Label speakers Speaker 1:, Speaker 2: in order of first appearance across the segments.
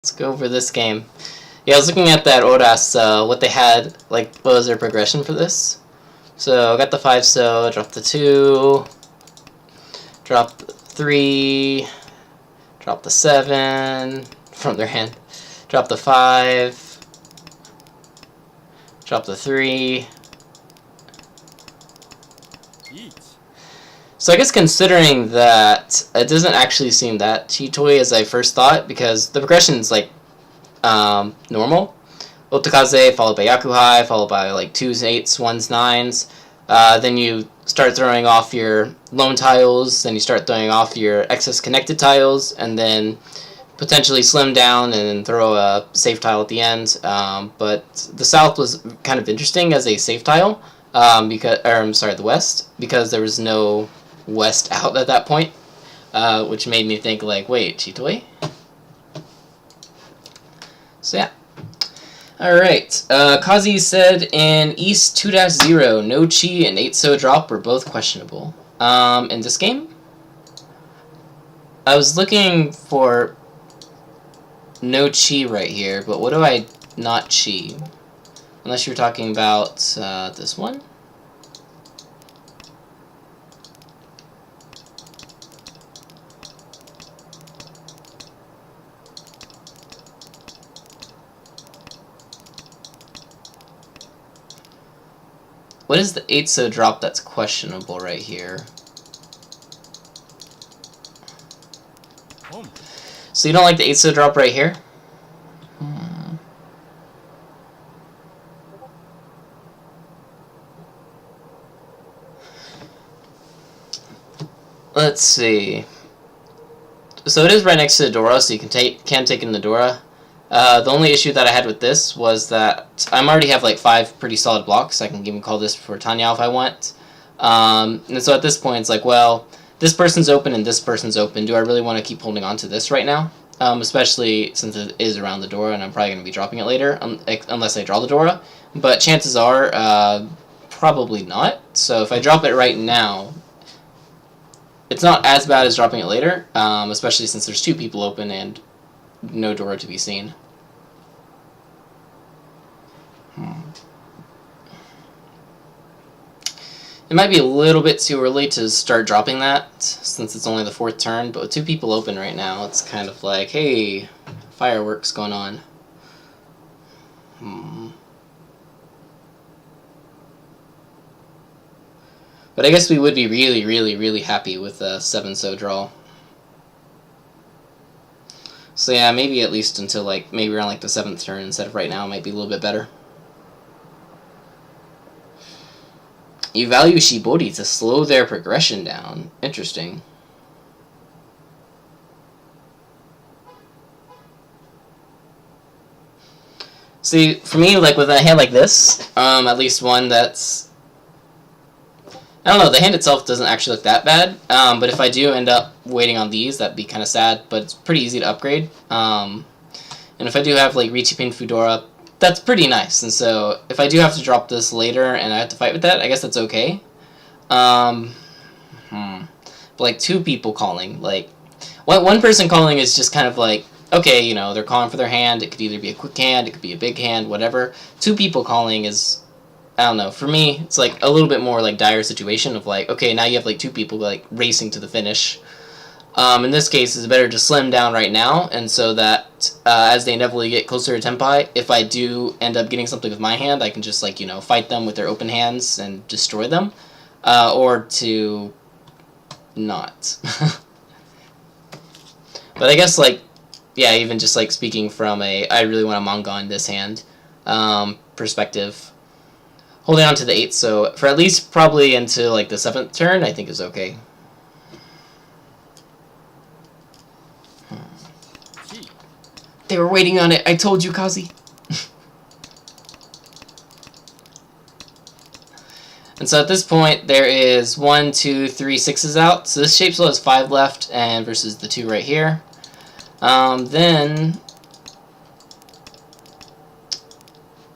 Speaker 1: Let's go over this game. Yeah, I was looking at that Oras, what they had, like, what was their progression for this? So, I got the 5 so, dropped the 2, dropped the 3, dropped the 7 from their hand, dropped the 5, dropped the 3. So I guess considering that, it doesn't actually seem that cheatoy as I first thought, because the progression is like normal. Otakaze followed by Yakuhai, followed by like 2s, 8s, 1s, 9s. Then you start throwing off your lone tiles, then you start throwing off your excess connected tiles, and then potentially slim down and then throw a safe tile at the end. But the south was kind of interesting as a safe tile, the west, because there was no west out at that point, which made me think like, wait, cheatoy? So yeah. Alright, Kazi said in East 2-0, no chi and 8 so drop were both questionable. In this game, I was looking for no chi right here, but what do I not chi? Unless you're talking about this one? What is the 8 so drop that's questionable right here? So you don't like the 8 so drop right here? Let's see. So it is right next to the Dora, so you can take in the Dora. The only issue that I had with this was that I already have like 5 pretty solid blocks. I can even call this for Tanya if I want. And so at this point, it's like, well, this person's open and this person's open. Do I really want to keep holding on to this right now? Especially since it is around the Dora, and I'm probably going to be dropping it later, unless I draw the Dora. But chances are, probably not. So if I drop it right now, it's not as bad as dropping it later, especially since there's 2 people open and no Dora to be seen. It might be a little bit too early to start dropping that, since it's only the 4th turn, but with 2 people open right now, it's kind of like, hey, fireworks going on. But I guess we would be really, really, really happy with a 7 so draw. So yeah, maybe at least until like maybe around like the 7th turn instead of right now might be a little bit better. You value Shibori to slow their progression down. Interesting. See, for me, like with a hand like this, at least one that's, I don't know, the hand itself doesn't actually look that bad, but if I do end up waiting on these, that'd be kind of sad, but it's pretty easy to upgrade. And if I do have like Richipin Fudora, that's pretty nice, and so if I do have to drop this later and I have to fight with that, I guess that's okay. But like 2 people calling, like, one person calling is just kind of like, okay, you know, they're calling for their hand, it could either be a quick hand, it could be a big hand, whatever. 2 people calling is, I don't know, for me, it's like a little bit more like dire situation of like, okay, now you have like 2 people like racing to the finish. In this case, it's better to slim down right now, and so that as they inevitably get closer to Tenpai, if I do end up getting something with my hand, I can just like, you know, fight them with their open hands and destroy them, or to not. But I guess like, yeah, even just like speaking from a I really want a manga in this hand perspective, holding on to the 8 so for at least probably into like the 7th turn, I think is okay. They were waiting on it. I told you, Kazi. And so at this point, there is 1, 2, 3, 6s out. So this shape still has 5 left, and versus the 2 right here. Then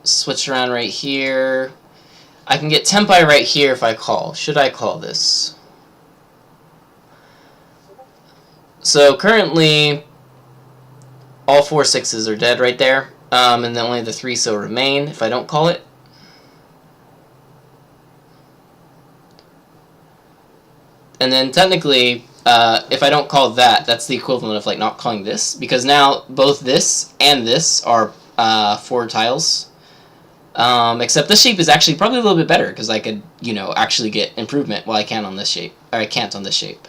Speaker 1: switch around right here. I can get Tenpai right here if I call. Should I call this? So currently, all 4 6s are dead right there, and then only the 3 so remain if I don't call it. And then technically, if I don't call that, that's the equivalent of like not calling this, because now both this and this are 4 tiles. Except this shape is actually probably a little bit better, because I could, you know, actually get improvement while I can on this shape, or I can't on this shape.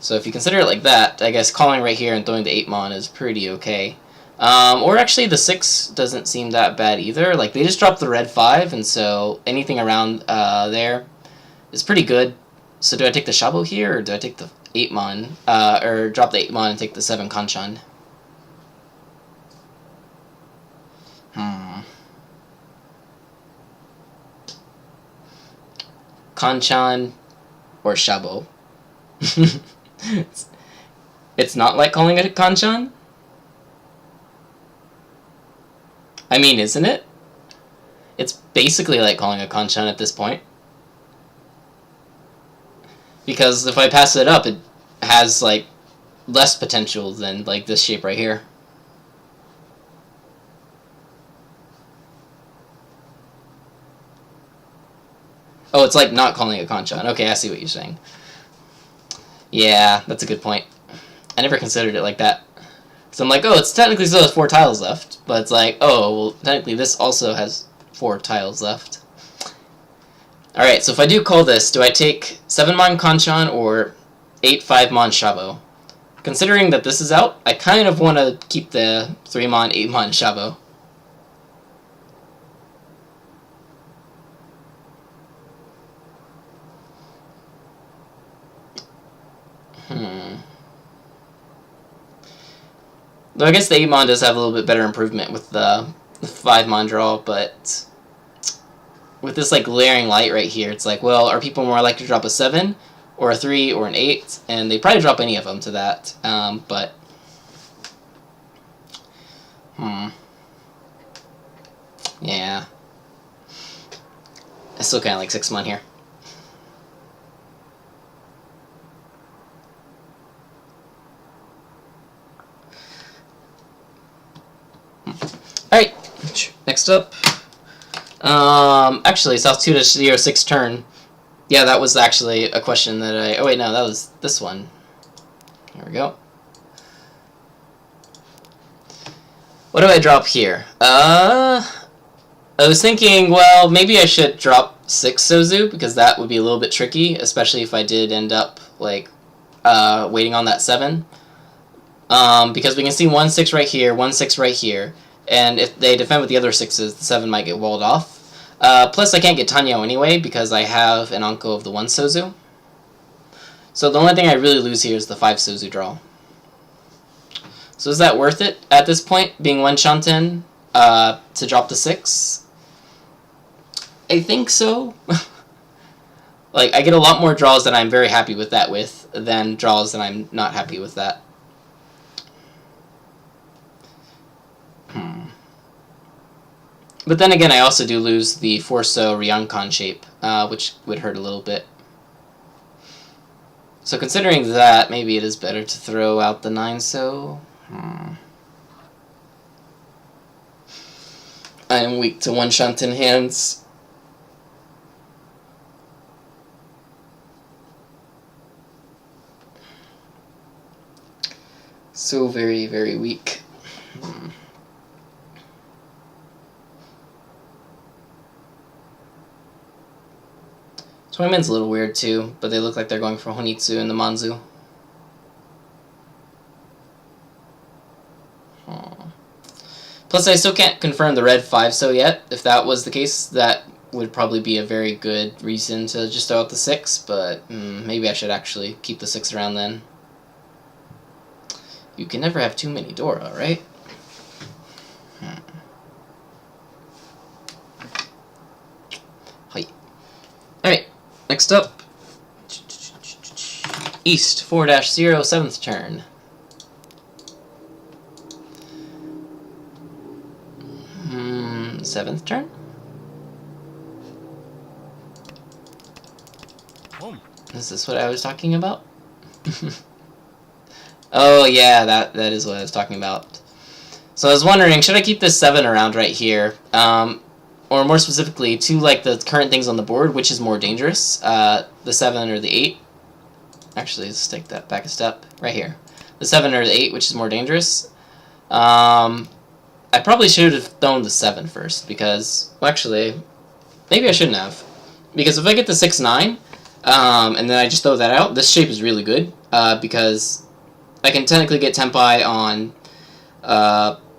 Speaker 1: So if you consider it like that, I guess calling right here and throwing the 8 mon is pretty okay. Or actually the 6 doesn't seem that bad either. Like, they just dropped the red 5, and so anything around there is pretty good. So do I take the Shabo here, or do I take the 8 mon, or drop the 8 mon and take the 7 Kanchan? Kanchan or Shabo? It's not like calling it a Kanchan? I mean, isn't it? It's basically like calling a Kanchan at this point. Because if I pass it up, it has, like, less potential than, like, this shape right here. Oh, it's like not calling it Kanchan. Okay, I see what you're saying. Yeah, that's a good point. I never considered it like that. So I'm like, oh, it's technically still has 4 tiles left. But it's like, oh, well, technically this also has 4 tiles left. Alright, so if I do call this, do I take 7 mon Kanchan or 8 5 mon Shabo? Considering that this is out, I kind of want to keep the 3 mon 8 mon Shabo. Though I guess the 8 mon does have a little bit better improvement with the 5 mon draw, but with this like layering light right here, it's like, well, are people more likely to drop a 7 or a 3 or an 8? And they probably drop any of them to that, but yeah, I still kind of like 6 mon here. Alright, next up. Actually, South 2-06 turn. Yeah, that was actually a question that I... Oh, wait, no, that was this one. There we go. What do I drop here? I was thinking, well, maybe I should drop 6 Sozu, because that would be a little bit tricky, especially if I did end up, like, waiting on that 7. Because we can see 1 6 right here, 1 6 right here. And if they defend with the other 6s, the 7 might get walled off. Plus, I can't get Tenhou anyway, because I have an Anko of the 1 Sozu. So the only thing I really lose here is the 5 Sozu draw. So is that worth it at this point, being 1 Shanten, to drop the 6? I think so. Like, I get a lot more draws that I'm very happy with that with, than draws that I'm not happy with that. But then again, I also do lose the 4-so Ryankan shape, which would hurt a little bit. So considering that, maybe it is better to throw out the 9-so. I am weak to 1 Shanten hands. So very, very weak. Toyman's a little weird too, but they look like they're going for Honitsu and the Manzu. Plus, I still can't confirm the red 5-so yet. If that was the case, that would probably be a very good reason to just throw out the 6, but maybe I should actually keep the 6 around then. You can never have too many Dora, right? Alright, next up. East 4-0, 7th turn. Seventh turn? Is this what I was talking about? Oh yeah, that is what I was talking about. So I was wondering, should I keep this 7 around right here? Or more specifically, to like the current things on the board, which is more dangerous? The 7 or the 8? Actually, let's take that back a step. Right here. The 7 or the 8, which is more dangerous? I probably should have thrown the 7 first, because... Well, actually, maybe I shouldn't have. Because if I get the 6-9, and then I just throw that out, this shape is really good, because I can technically get Tempai on...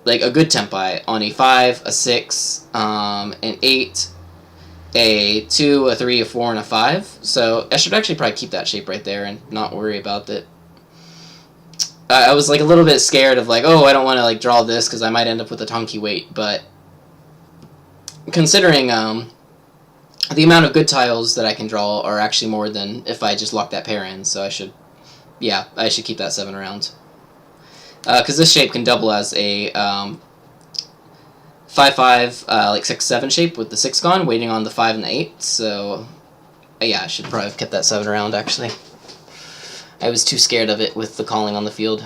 Speaker 1: like a good Tempai on a 5, a 6, an 8, a 2, a 3, a 4, and a 5. So I should actually probably keep that shape right there and not worry about it. I was like a little bit scared of like, oh, I don't want to like draw this because I might end up with a Tonki weight, but considering the amount of good tiles that I can draw are actually more than if I just lock that pair in, so I should keep that 7 around. Because this shape can double as a 5-5, like 6-7 shape with the 6 gone, waiting on the 5 and the 8. So, yeah, I should probably have kept that 7 around, actually. I was too scared of it with the calling on the field.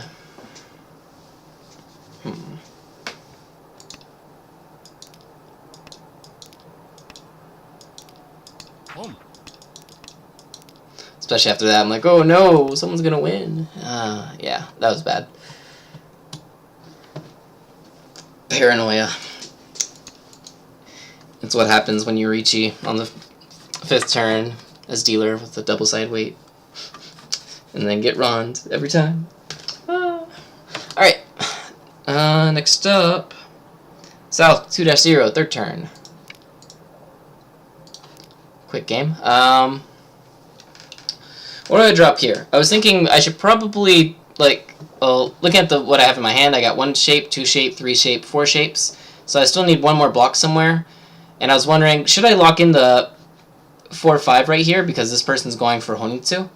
Speaker 1: Especially after that, I'm like, oh no, someone's gonna win. Yeah, that was bad. Paranoia. It's what happens when you Riichi on the 5th turn as dealer with the double-side weight. And then get Rond every time. Alright. Next up. South 2-0, 3rd turn. Quick game. What do I drop here? I was thinking I should probably, like, looking at what I have in my hand, I got 1 shape, 2 shape, 3 shape, 4 shapes. So I still need 1 more block somewhere. And I was wondering, should I lock in the 4-5 right here because this person's going for Honitsu?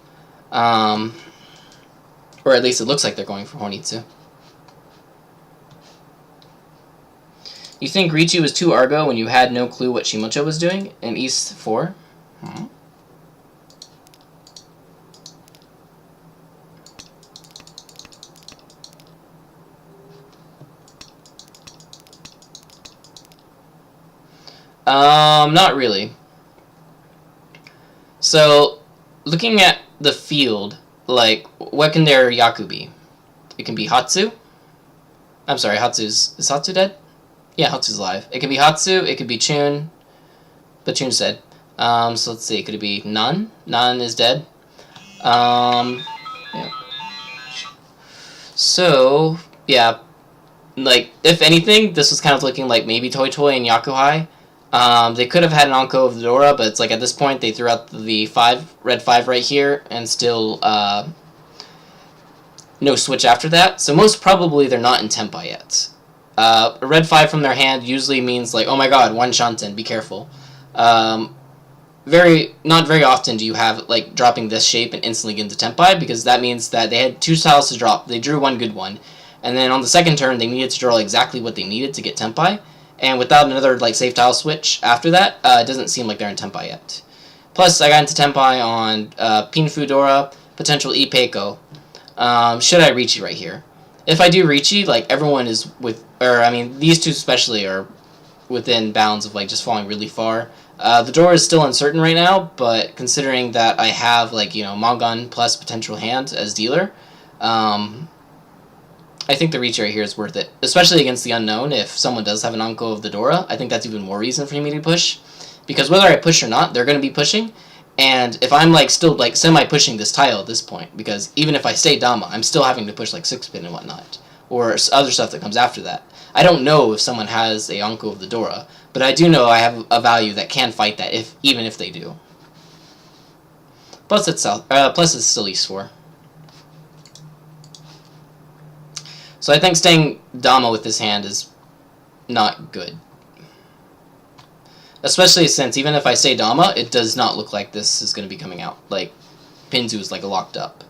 Speaker 1: Or at least it looks like they're going for Honitsu. You think Riichi was 2 Argo when you had no clue what Shimocho was doing in East 4? Not really. So, looking at the field, like, what can their Yaku be? It can be Hatsu. I'm sorry, is Hatsu dead? Yeah, Hatsu's alive. It can be Hatsu, it could be Chun, but Chun's dead. So let's see, could it be Nan? Nan is dead. Yeah. So, yeah, like, if anything, this was kind of looking like maybe Toy Toy and Yakuhai. They could have had an Anko of the Dora, but it's like at this point they threw out the red 5 right here, and still no switch after that. So most probably they're not in Tempai yet. A red 5 from their hand usually means like, oh my god, 1 Shanten, be careful. Not very often do you have like dropping this shape and instantly get into Tempai, because that means that they had 2 tiles to drop, they drew 1 good one, and then on the 2nd turn they needed to draw exactly what they needed to get Tempai. And without another like safe tile switch after that, it doesn't seem like they're in Tempai yet. Plus, I got into Tempai on Pinfu Dora, potential Ipeiko. Should I Riichi right here? If I do Riichi, like everyone is these 2 especially are within bounds of like just falling really far. The Dora is still uncertain right now, but considering that I have like, you know, Mongon plus potential hand as dealer, I think the Riichi right here is worth it, especially against the unknown. If someone does have an Anko of the Dora, I think that's even more reason for me to push, because whether I push or not, they're going to be pushing, and if I'm like still like semi-pushing this tile at this point, because even if I stay Dama, I'm still having to push like 6-pin and whatnot, or other stuff that comes after that. I don't know if someone has a Anko of the Dora, but I do know I have a value that can fight that even if they do. Plus it's still East 4. So I think staying Dama with this hand is not good. Especially since even if I say Dama, it does not look like this is going to be coming out. Like, Pinzu is like locked up.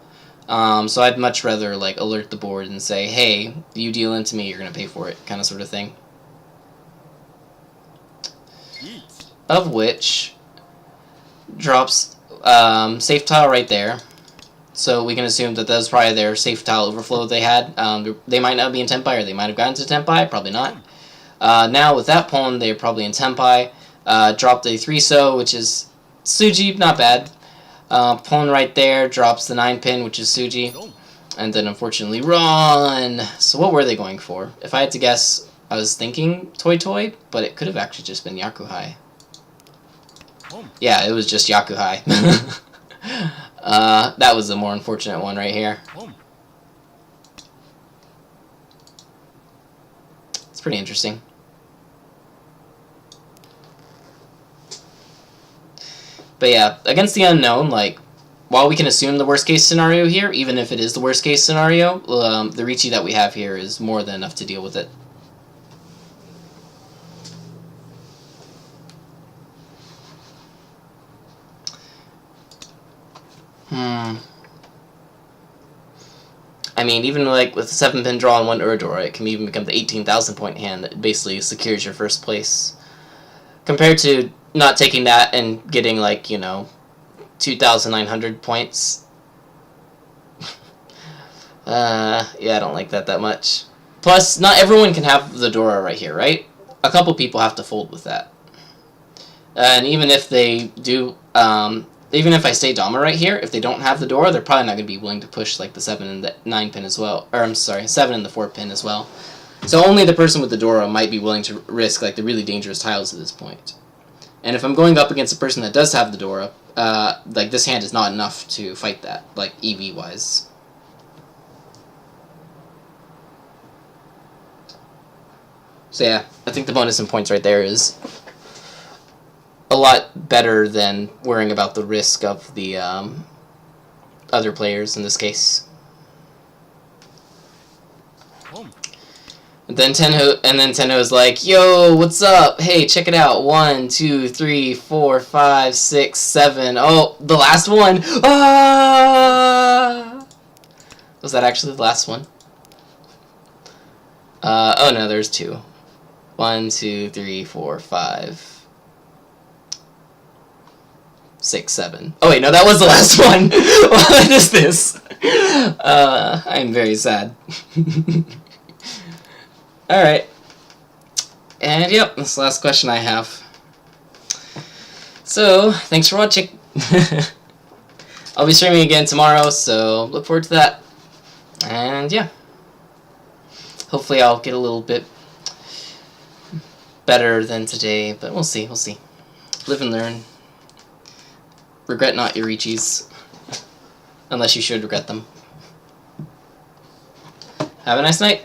Speaker 1: So I'd much rather like alert the board and say, hey, you deal into me, you're going to pay for it, kind of sort of thing. Of which drops safe tile right there. So we can assume that was probably their safe tile overflow they had. They might not be in Tenpai, or they might have gotten to Tenpai, probably not. Now with that pawn, they're probably in Tenpai. Dropped a 3-so, which is Suji, not bad. Pawn right there drops the 9-pin, which is Suji. And then unfortunately run. So what were they going for? If I had to guess, I was thinking Toy, but it could have actually just been Yakuhai. Yeah, it was just Yakuhai. That was the more unfortunate one right here. It's pretty interesting. But yeah, against the unknown, like, while we can assume the worst case scenario here, even if it is the worst case scenario, the Ricci that we have here is more than enough to deal with it. I mean, even like with a 7-pin draw and 1 Uradora, it can even become the 18,000 point hand that basically secures your first place. Compared to not taking that and getting, like, you know, 2,900 points. Yeah, I don't like that much. Plus, not everyone can have the Dora right here, right? A couple people have to fold with that. And even if they do, even if I stay Dama right here, if they don't have the Dora, they're probably not going to be willing to push, like, the 7 and the 9 pin as well. Or, I'm sorry, 7 and the 4 pin as well. So only the person with the Dora might be willing to risk, like, the really dangerous tiles at this point. And if I'm going up against a person that does have the Dora, like, this hand is not enough to fight that, like, EV-wise. So yeah, I think the bonus in points right there is a lot better than worrying about the risk of the other players in this case. And then Tenhou is like, yo, what's up? Hey, check it out. 1, 2, 3, 4, 5, 6, 7. Oh, the last one. Ah! Was that actually the last one? Oh no, there's 2. 1, 2, 3, 4, 5, 6, 7. Oh wait, no, that was the last one. What is this? I'm very sad. Alright. And yep, that's the last question I have. So, thanks for watching. I'll be streaming again tomorrow, so look forward to that. And yeah. Hopefully I'll get a little bit better than today, but we'll see, we'll see. Live and learn. Regret not your Riccis. Unless you should regret them. Have a nice night.